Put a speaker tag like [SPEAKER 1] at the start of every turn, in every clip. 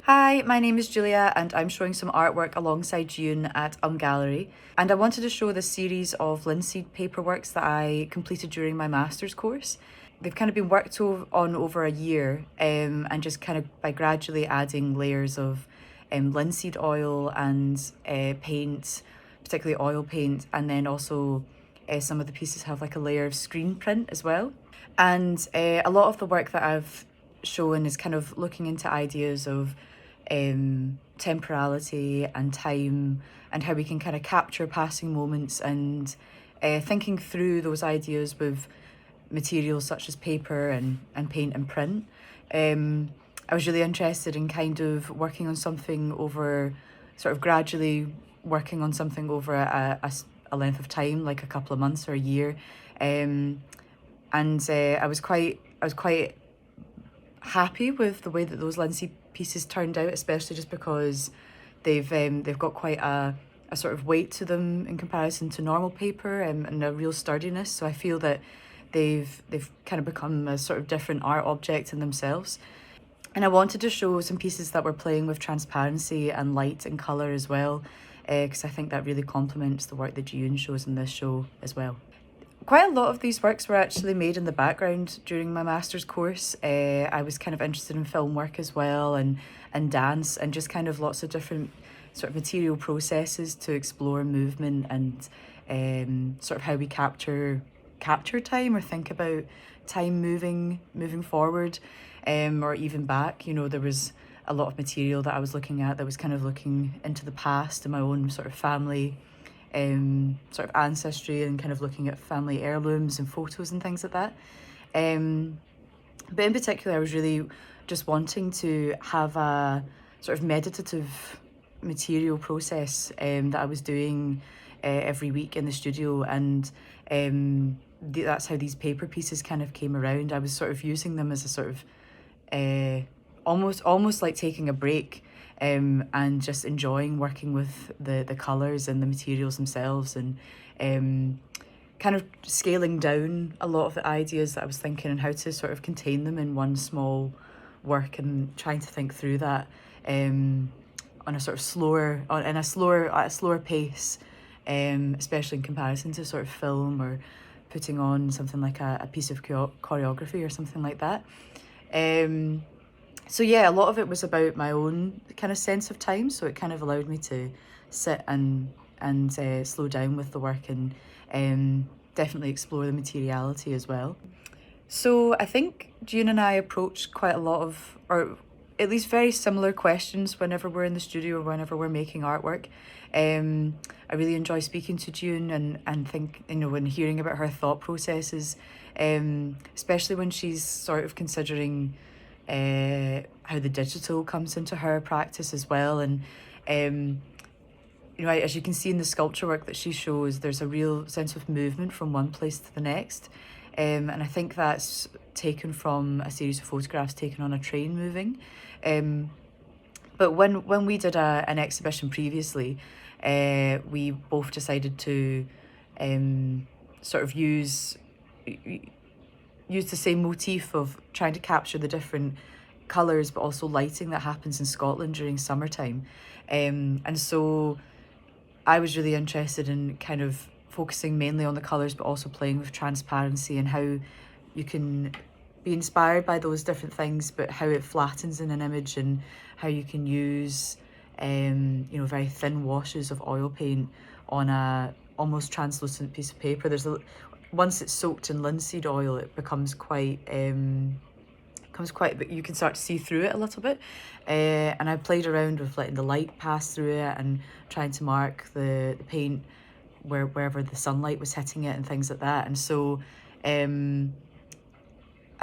[SPEAKER 1] Hi, my name is Julia and I'm showing some artwork alongside Jiyoon at UmGallery. And I wanted to show this series of linseed paperworks that I completed during my master's course. They've kind of been worked on over a year and just kind of by gradually adding layers of linseed oil and paint, particularly oil paint, and then also some of the pieces have like a layer of screen print as well. And a lot of the work that I've shown is kind of looking into ideas of temporality and time and how we can kind of capture passing moments and thinking through those ideas with materials such as paper and paint and print. I was really interested in kind of working on something over, sort of gradually working on something over a length of time, like a couple of months or a year. And I was quite happy with the way that those linseed pieces turned out, especially just because they've got quite a sort of weight to them in comparison to normal paper and a real sturdiness. So I feel that they've kind of become a sort of different art object in themselves. And I wanted to show some pieces that were playing with transparency and light and colour as well, because I think that really complements the work that Jiyoon shows in this show as well. Quite a lot of these works were actually made in the background during my master's course. I was kind of interested in film work as well and dance and just kind of lots of different sort of material processes to explore movement and sort of how we capture time or think about time moving forward or even back. You know, there was a lot of material that I was looking at that was kind of looking into the past and my own sort of family sort of ancestry and kind of looking at family heirlooms and photos and things like that. But in particular, I was really just wanting to have a sort of meditative material process that I was doing every week in the studio, and that's how these paper pieces kind of came around. I was sort of using them as a sort of almost like taking a break and just enjoying working with the colours and the materials themselves, and kind of scaling down a lot of the ideas that I was thinking and how to sort of contain them in one small work, and trying to think through that on a sort of at a slower pace, especially in comparison to sort of film or putting on something like a piece of choreography or something like that. So yeah, a lot of it was about my own kind of sense of time, so it kind of allowed me to sit and slow down with the work and definitely explore the materiality as well. So I think Jiyoon and I approach quite a lot of, or at least very similar questions whenever we're in the studio or whenever we're making artwork. I really enjoy speaking to Jiyoon and think, you know, when hearing about her thought processes, especially when she's sort of considering how the digital comes into her practice as well. And you know, as you can see in the sculpture work that she shows, there's a real sense of movement from one place to the next, and I think that's taken from a series of photographs taken on a train moving. But when we did an exhibition previously, we both decided to sort of use the same motif of trying to capture the different colours but also lighting that happens in Scotland during summertime. And so I was really interested in kind of focusing mainly on the colours but also playing with transparency and how you can be inspired by those different things but how it flattens in an image, and how you can use you know, very thin washes of oil paint on a almost translucent piece of paper. Once it's soaked in linseed oil, it becomes quite, but you can start to see through it a little bit. And I played around with letting the light pass through it and trying to mark the paint wherever the sunlight was hitting it and things like that. And so I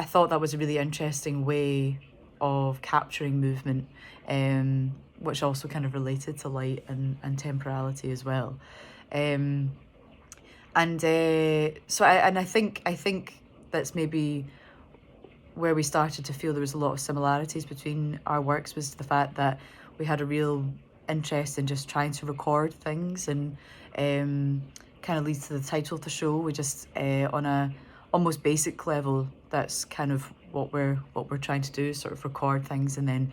[SPEAKER 1] thought that was a really interesting way of capturing movement, which also kind of related to light and temporality as well. So I think that's maybe where we started to feel there was a lot of similarities between our works, was the fact that we had a real interest in just trying to record things, and kind of leads to the title of the show. We just on a almost basic level, that's kind of what we're trying to do, sort of record things and then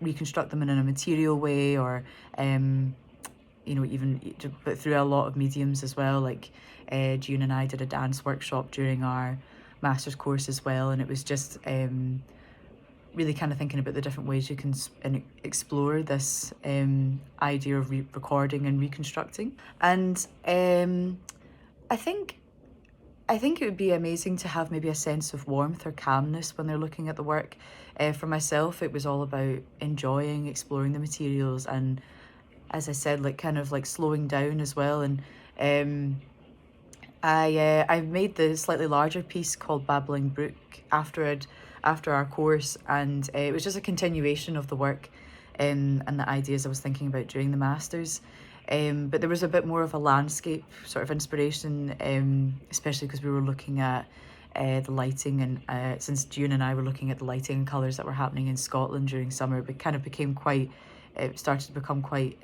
[SPEAKER 1] reconstruct them in a material way, or you know, even but through a lot of mediums as well. Like Jiyoon and I did a dance workshop during our master's course as well, and it was just really kind of thinking about the different ways you can explore this idea of recording and reconstructing. And I think it would be amazing to have maybe a sense of warmth or calmness when they're looking at the work. For myself, it was all about enjoying exploring the materials, and as I said, like kind of like slowing down as well. And I made the slightly larger piece called Babbling Brook after our course, and it was just a continuation of the work and the ideas I was thinking about during the masters. But there was a bit more of a landscape sort of inspiration, especially because we were looking at the lighting, and since Jiyoon and I were looking at the lighting and colours that were happening in Scotland during summer, it kind of became quite, it started to become quite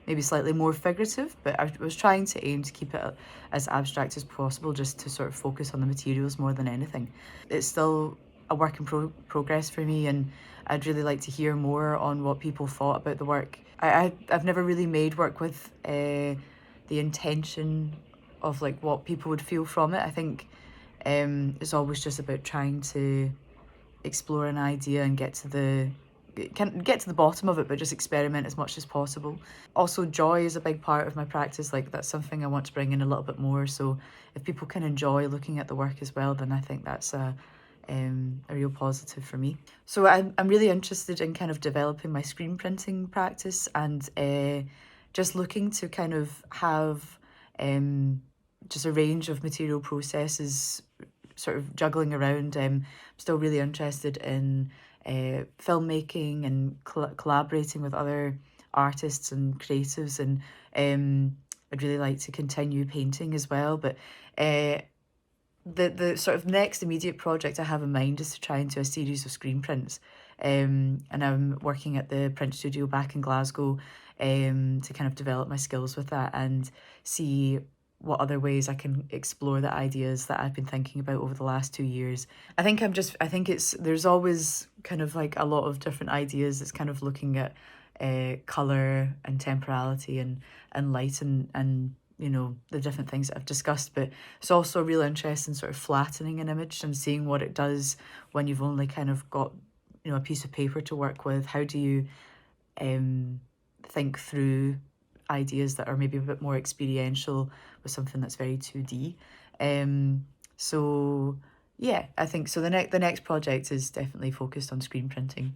[SPEAKER 1] maybe slightly more figurative, but I was trying to aim to keep it as abstract as possible, just to sort of focus on the materials more than anything. It's still a work in progress for me, and I'd really like to hear more on what people thought about the work. I've never really made work with the intention of like what people would feel from it. I think it's always just about trying to explore an idea and get to the bottom of it, but just experiment as much as possible. Also, joy is a big part of my practice. Like, that's something I want to bring in a little bit more. So if people can enjoy looking at the work as well, then I think that's a real positive for me. So I'm really interested in kind of developing my screen printing practice, and just looking to kind of have just a range of material processes sort of juggling around. I'm still really interested in filmmaking and collaborating with other artists and creatives, and I'd really like to continue painting as well. But the sort of next immediate project I have in mind is to try and do a series of screen prints, and I'm working at the print studio back in Glasgow to kind of develop my skills with that and see what other ways I can explore the ideas that I've been thinking about over the last 2 years. I think there's always kind of like a lot of different ideas. It's kind of looking at colour and temporality and light and you know, the different things that I've discussed, but it's also a real interest in sort of flattening an image and seeing what it does when you've only kind of got, you know, a piece of paper to work with. How do you think through ideas that are maybe a bit more experiential with something that's very 2D. So yeah, I think so. The next project is definitely focused on screen printing.